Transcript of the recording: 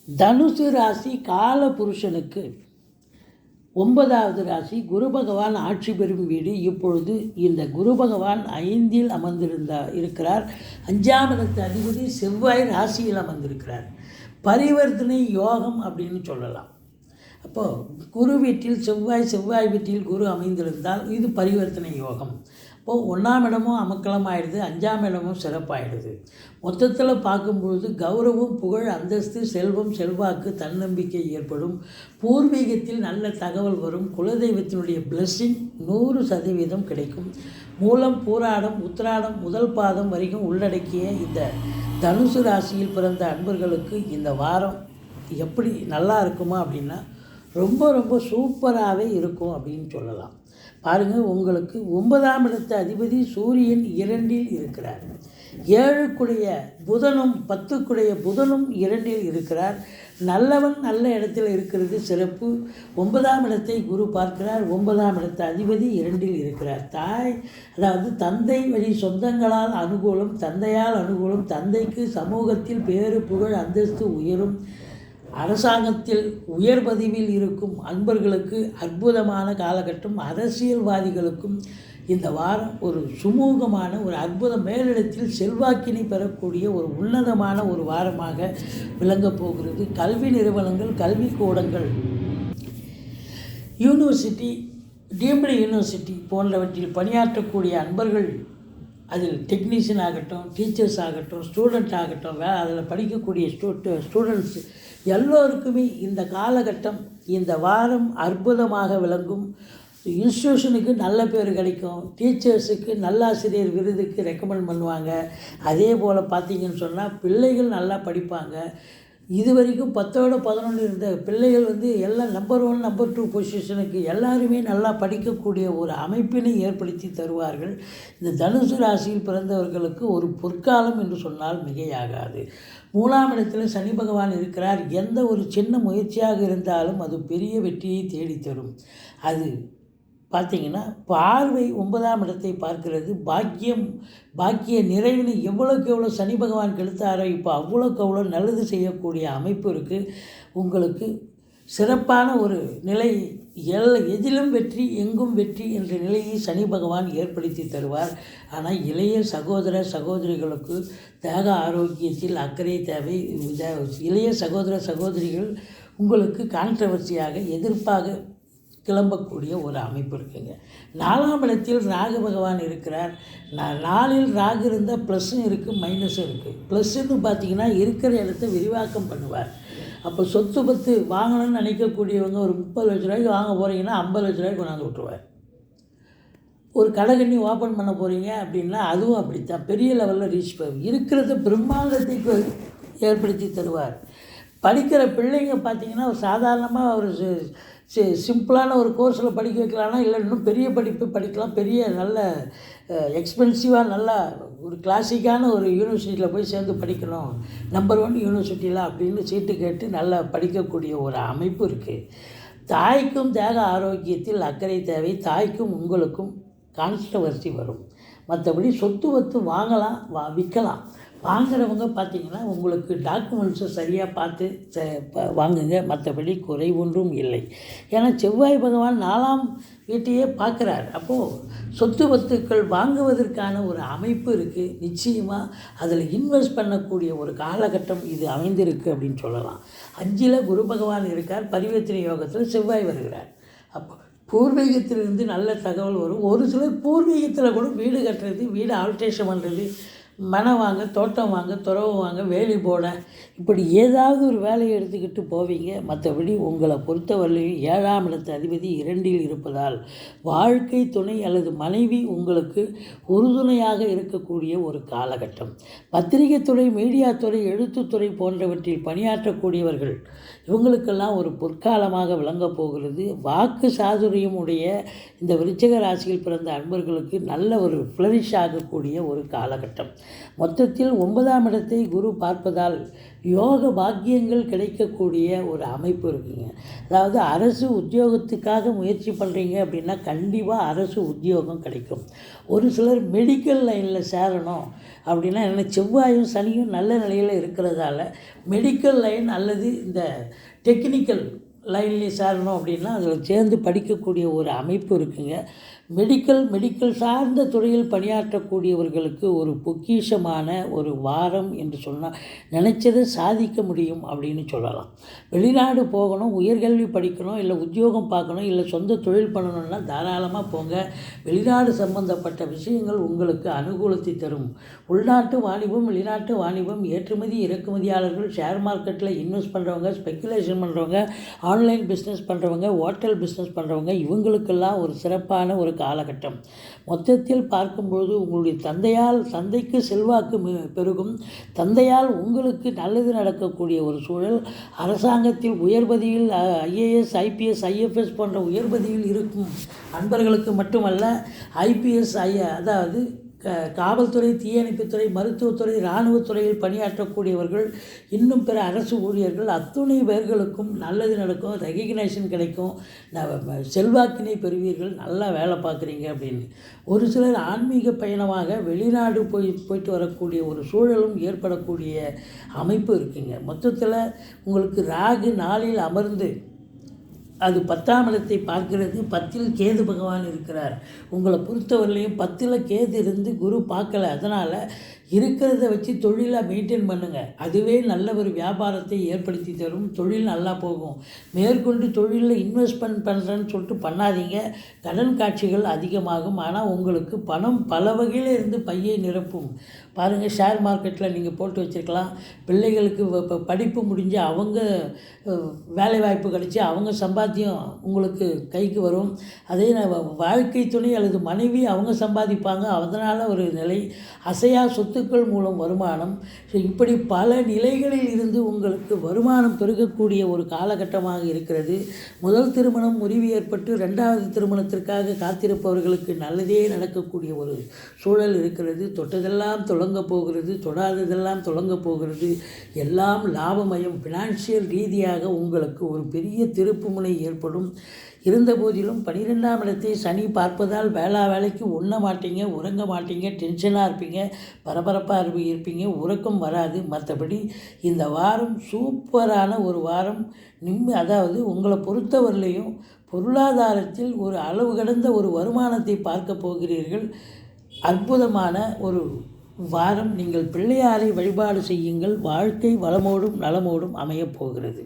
தனுசு ராசி கால புருஷனுக்கு 9வது ராசி. குரு பகவான் ஆட்சி பெறும் வீடு. இப்பொழுது இந்த குரு பகவான் 5இல் இருக்கிறார். 5ஆம் இடத்து அதிபதி செவ்வாய் ராசியில் அமர்ந்திருக்கிறார். பரிவர்த்தனை யோகம் அப்படின்னு சொல்லலாம். அப்போது குரு வீட்டில் செவ்வாய் வீட்டில் குரு அமைந்திருந்தால் இது பரிவர்த்தனை யோகம். இப்போது 1ஆம் இடமும் அமக்கலம் ஆகிடுது, 5ஆம் இடமும் சிறப்பாகிடுது. மொத்தத்தில் பார்க்கும்பொழுது கௌரவம், புகழ், அந்தஸ்து, செல்வம், செல்வாக்கு, தன்னம்பிக்கை ஏற்படும். பூர்வீகத்தில் நல்ல தகவல் வரும். குலதெய்வத்தினுடைய பிளெஸ்ஸிங் 100% கிடைக்கும். மூலம், பூராடம், உத்திராடம் முதல் பாதம் வரைக்கும் உள்ளடக்கிய இந்த தனுசு ராசியில் பிறந்த அன்பர்களுக்கு இந்த வாரம் எப்படி நல்லா இருக்குமா அப்படின்னா ரொம்ப ரொம்ப சூப்பராகவே இருக்கும் அப்படின்னு சொல்லலாம். பாருங்கள், உங்களுக்கு 9ஆம் இடத்து அதிபதி சூரியன் 2இல் இருக்கிறார். 7க்குடைய புதனும் 10க்குடைய புதனும் 2இல் இருக்கிறார். நல்லவன் நல்ல இடத்துல இருக்கிறது சிறப்பு. 9ஆம் இடத்தை குரு பார்க்கிறார். 9ஆம் இடத்து அதிபதி 2இல் இருக்கிறார். அதாவது தந்தை வழி சொந்தங்களால் அனுகூலம், தந்தையால் அனுகூலம், தந்தைக்கு சமூகத்தில் பேரு, புகழ், அந்தஸ்து உயரும். அரசாங்கத்தில் உயர் பதவியில் இருக்கும் அன்பர்களுக்கு அற்புதமான காலகட்டம். அரசியல்வாதிகளுக்கும் இந்த வாரம் ஒரு சுமூகமான ஒரு அற்புத மேலிடத்தில் செல்வாக்கினை பெறக்கூடிய ஒரு உன்னதமான ஒரு வாரமாக விளங்கப் போகிறது. கல்வி நிறுவனங்கள், கல்விக்கூடங்கள், யூனிவர்சிட்டி, டீம்டு யூனிவர்சிட்டி போன்றவற்றில் பணியாற்றக்கூடிய அன்பர்கள், அதில் டெக்னீஷியன் ஆகட்டும், டீச்சர்ஸ் ஆகட்டும், ஸ்டூடெண்ட் ஆகட்டும், அதில் படிக்கக்கூடிய ஸ்டூடெண்ட்ஸ் எல்லோருக்குமே இந்த காலகட்டம், இந்த வாரம் அற்புதமாக விளங்கும். இன்ஸ்டியூஷனுக்கு நல்ல பேர் கிடைக்கும். டீச்சர்ஸுக்கு நல்லாசிரியர் விருதுக்கு ரெக்கமெண்ட் பண்ணுவாங்க. அதே போல் பார்த்திங்கன்னு சொன்னால் பிள்ளைகள் நல்லா படிப்பாங்க. இது வரைக்கும் 10ஓட 11 இருந்த பிள்ளைகள் எல்லாம் நம்பர் 1 நம்பர் 2 பொசிஷனுக்கு எல்லாருமே நல்லா படிக்கக்கூடிய ஒரு அமைப்பினை ஏற்படுத்தி தருவார்கள். இந்த தனுசு ராசியில் பிறந்தவர்களுக்கு ஒரு பொற்காலம் என்று சொன்னால் மிகையாகாது. 3ஆம் இடத்தில் சனி பகவான் இருக்கிறார். எந்த ஒரு சின்ன முயற்சியாக இருந்தாலும் அது பெரிய வெற்றியை தேடித்தரும். அது பார்த்திங்கன்னா பார்வை 9ஆம் இடத்தை பார்க்கிறது. பாக்கிய நிறைவினை எவ்வளோக்கு எவ்வளோ சனி பகவான் கெடுத்தாரோ இப்போ அவ்வளோக்கு அவ்வளோ நல்லது செய்யக்கூடிய அமைப்பு இருக்குது. உங்களுக்கு சிறப்பான ஒரு நிலை, எதிலும் வெற்றி எங்கும் வெற்றி என்ற நிலையை சனி பகவான் ஏற்படுத்தி தருவார். ஆனால் இளைய சகோதர சகோதரிகளுக்கு தேக ஆரோக்கியத்தில் அக்கறை தேவை. இளைய சகோதர சகோதரிகள் உங்களுக்கு கான்ட்ரவர்சியாக எதிர்ப்பாக கிளம்பக்கூடிய ஒரு அமைப்பு இருக்குங்க. 4ஆம் இடத்தில் ராகு பகவான் இருக்கிறார். 4இல் ராகு இருந்தால் ப்ளஸ்ஸும் இருக்குது, மைனஸும் இருக்குது. ப்ளஸ்ஸுன்னு பார்த்திங்கன்னா இருக்கிற இடத்த விரிவாக்கம் பண்ணுவார். அப்போ சொத்து பத்து வாங்கணும்னு நினைக்கக்கூடியவங்க ஒரு 30 லட்ச ரூபாய்க்கு வாங்க போகிறீங்கன்னா 50 லட்ச ரூபாய்க்கு கொண்டாந்து விட்டுருவார். ஒரு கடைக்கண்ணி ஓப்பன் பண்ண போகிறீங்க அப்படின்னா அதுவும் அப்படித்தான் பெரிய லெவலில் ரீச் பண்ணும். இருக்கிறத பிரம்மாண்டத்தை ஏற்படுத்தி தருவார். படிக்கிற பிள்ளைங்க பார்த்திங்கன்னா ஒரு சாதாரணமாக ஒரு சிம்பிளான ஒரு கோர்ஸில் படிக்க வைக்கலாம்னா, இல்லை இன்னும் பெரிய படிப்பு படிக்கலாம், பெரிய நல்ல எக்ஸ்பென்சிவாக நல்லா ஒரு கிளாசிக்கான ஒரு யூனிவர்சிட்டியில் போய் சேர்ந்து படிக்கணும், நம்பர் 1 யூனிவர்சிட்டியில் அப்படின்னு சீட்டு கேட்டு நல்லா படிக்கக்கூடிய ஒரு அமைப்பு இருக்குது. தாய்க்கும் தேக ஆரோக்கியத்தில் அக்கறை தேவை. தாய்க்கும் உங்களுக்கும் கான்ட்ரவர்சி வரும். மற்றபடி சொத்து வத்து வாங்கலாம், விற்கலாம். வாங்குறவங்க பார்த்திங்கன்னா உங்களுக்கு டாக்குமெண்ட்ஸை சரியாக பார்த்து வாங்குங்க. மற்றபடி குறை ஒன்றும் இல்லை. ஏன்னா செவ்வாய் பகவான் 4ஆம் வீட்டையே பார்க்குறார். அப்போது சொத்து வத்துக்கள் வாங்குவதற்கான ஒரு அமைப்பு இருக்குது. நிச்சயமாக அதில் இன்வெஸ்ட் பண்ணக்கூடிய ஒரு காலகட்டம் இது அமைந்திருக்கு அப்படின்னு சொல்லலாம். 5இல் குரு பகவான் இருக்கார். பரிவர்த்தனை யோகத்தில் செவ்வாய் வருகிறார். அப்போ பூர்வீகத்திலிருந்து நல்ல தகவல் வரும். ஒரு சிலர் பூர்வீகத்தில் கூட வீடு கட்டுறது, வீடு ஆல்ட்ரேஷன் பண்ணுறது, மனம் வாங்க, தோட்டம் வாங்க, துறவு வாங்க, வேலி போட, இப்படி ஏதாவது ஒரு வேலையை எடுத்துக்கிட்டு போவீங்க. மற்றபடி உங்களை பொறுத்தவரையிலையும் 7ஆம் இடத்து அதிபதி 2இல் இருப்பதால் வாழ்க்கை துணை அல்லது மனைவி உங்களுக்கு உறுதுணையாக இருக்கக்கூடிய ஒரு காலகட்டம். பத்திரிகை துறை, மீடியா துறை, எழுத்துத்துறை போன்றவற்றில் பணியாற்றக்கூடியவர்கள் இவங்களுக்கெல்லாம் ஒரு பொற்காலமாக விளங்கப் போகிறது. வாக்கு சாதுரியம் உடைய இந்த விருச்சிக ராசியில் பிறந்த அன்பர்களுக்கு நல்ல ஒரு ஃப்ளரிஷ் ஆகக்கூடிய ஒரு காலகட்டம். மொத்தத்தில் 9ஆம் இடத்தை குரு பார்ப்பதால் யோக பாக்கியங்கள் கிடைக்கக்கூடிய ஒரு அமைப்பு இருக்குங்க. அதாவது அரசு உத்தியோகத்துக்காக முயற்சி பண்ணுறீங்க அப்படின்னா கண்டிப்பாக அரசு உத்தியோகம் கிடைக்கும். ஒரு சிலர் மெடிக்கல் லைனில் சேரணும் அப்படின்னா என்ன, செவ்வாயும் சனியும் நல்ல நிலையில் இருக்கிறதால மெடிக்கல் லைன் அல்லது இந்த டெக்னிக்கல் லைன்லேயும் சேரணும் அப்படின்னா அதில் சேர்ந்து படிக்கக்கூடிய ஒரு அமைப்பு இருக்குங்க. மெடிக்கல் சார்ந்த துறையில் பணியாற்றக்கூடியவர்களுக்கு ஒரு பொக்கிஷமான ஒரு வாரம் என்று சொன்னால் நினச்சதை சாதிக்க முடியும் அப்படின்னு சொல்லலாம். வெளிநாடு போகணும், உயர்கல்வி படிக்கணும், இல்லை உத்தியோகம் பார்க்கணும், இல்லை சொந்த தொழில் பண்ணணும்னா தாராளமாக போங்க. வெளிநாடு சம்பந்தப்பட்ட விஷயங்கள் உங்களுக்கு அனுகூலத்தை தரும். உள்நாட்டு வாணிபம், வெளிநாட்டு வாணிபம், ஏற்றுமதி இறக்குமதியாளர்கள், ஷேர் மார்க்கெட்டில் இன்வெஸ்ட் பண்ணுறவங்க, ஸ்பெக்குலேஷன் பண்ணுறவங்க, ஆன்லைன் பிஸ்னஸ் பண்ணுறவங்க, ஹோட்டல் பிஸ்னஸ் பண்ணுறவங்க, இவங்களுக்கெல்லாம் ஒரு சிறப்பான ஒரு காலகட்டம். மொத்தத்தில் பார்க்கும்பொழுது உங்களுடைய தந்தைக்கு செல்வாக்கு பெருகும். தந்தையால் உங்களுக்கு நல்லது நடக்கக்கூடிய ஒரு சூழல். அரசாங்கத்தில் உயர்பதியில் IAS, IPS, IFS போன்ற உயர்பதியில் இருக்கும் அன்பர்களுக்கு மட்டுமல்ல, IPS அதாவது காவல்துறை, தீயணைப்புத்துறை, மருத்துவத்துறை, இராணுவத்துறையில் பணியாற்றக்கூடியவர்கள், இன்னும் பிற அரசு ஊழியர்கள் அத்துணை பேர்களுக்கும் நல்லது நடக்கும். ரெகக்னேஷன் கிடைக்கும். செல்வாக்கினை பெறுவீர்கள். நல்லா வேலை பார்க்குறீங்க அப்படின்னு. ஒரு சிலர் ஆன்மீக பயணமாக வெளிநாடு போயிட்டு வரக்கூடிய ஒரு சூழலும் ஏற்படக்கூடிய அமைப்பு இருக்குங்க. மொத்தத்தில் உங்களுக்கு ராகு 4ல் அமர்ந்து அது 10ஆம் இடத்தை பார்க்கிறது. 10ல் கேது பகவான் இருக்கிறார். உங்களை பொறுத்தவரையிலையும் 10ல் கேது இருந்து குரு பார்க்கல. அதனால் இருக்கிறத வச்சு தொழிலை மெயின்டைன் பண்ணுங்கள். அதுவே நல்ல ஒரு வியாபாரத்தை ஏற்படுத்தி தரும். தொழில் நல்லா போகும். மேற்கொண்டு தொழிலில் இன்வெஸ்ட்மெண்ட் பண்ணுறேன்னு சொல்லிட்டு பண்ணாதீங்க. கடன் காட்சிகள் அதிகமாகும். ஆனால் உங்களுக்கு பணம் பல வகையில் இருந்து பையை நிரப்பும். பாருங்கள், ஷேர் மார்க்கெட்டில் நீங்கள் போட்டு வச்சுருக்கலாம். பிள்ளைகளுக்கு படிப்பு முடிஞ்சு அவங்க வேலைவாய்ப்பு கிடைச்சி அவங்க சம்பாத்தியம் உங்களுக்கு கைக்கு வரும். அதே வாழ்க்கை துணை அல்லது மனைவி அவங்க சம்பாதிப்பாங்க. அதனால் ஒரு நிலை, அசையா சொத்துக்கள் மூலம் வருமானம். இப்படி பல நிலைகளில் இருந்து உங்களுக்கு வருமானம் பெருகக்கூடிய ஒரு காலகட்டமாக இருக்கிறது. முதல் திருமணம் முறிவு ஏற்பட்டு 2வது திருமணத்திற்காக காத்திருப்பவர்களுக்கு நல்லதே நடக்கக்கூடிய ஒரு சூழல் இருக்கிறது. தொட்டதெல்லாம் தொடங்க போகிறது, தொடாததெல்லாம் தொடங்க போகிறது. எல்லாம் லாபமயம். ஃபினான்ஷியல் ரீதியாக உங்களுக்கு ஒரு பெரிய திருப்பு முனை ஏற்படும். இருந்த போதிலும் 12ஆம் இடத்தை சனி பார்ப்பதால் வேலைக்கு உண்ண மாட்டீங்க, உறங்க மாட்டீங்க, டென்ஷனாக இருப்பீங்க, பரபரப்பாக இருப்பீங்க, உறக்கம் வராது. மற்றபடி இந்த வாரம் சூப்பரான ஒரு வாரம். அதாவது உங்களை பொறுத்தவரையிலையும் பொருளாதாரத்தில் ஒரு அளவு கடந்த ஒரு வருமானத்தை பார்க்க போகிறீர்கள். அற்புதமான ஒரு வாரம். நீங்கள் பிள்ளையாரை வழிபாடு செய்யுங்கள். வாழ்க்கை வளமோடும் நலமோடும் அமையப் போகிறது.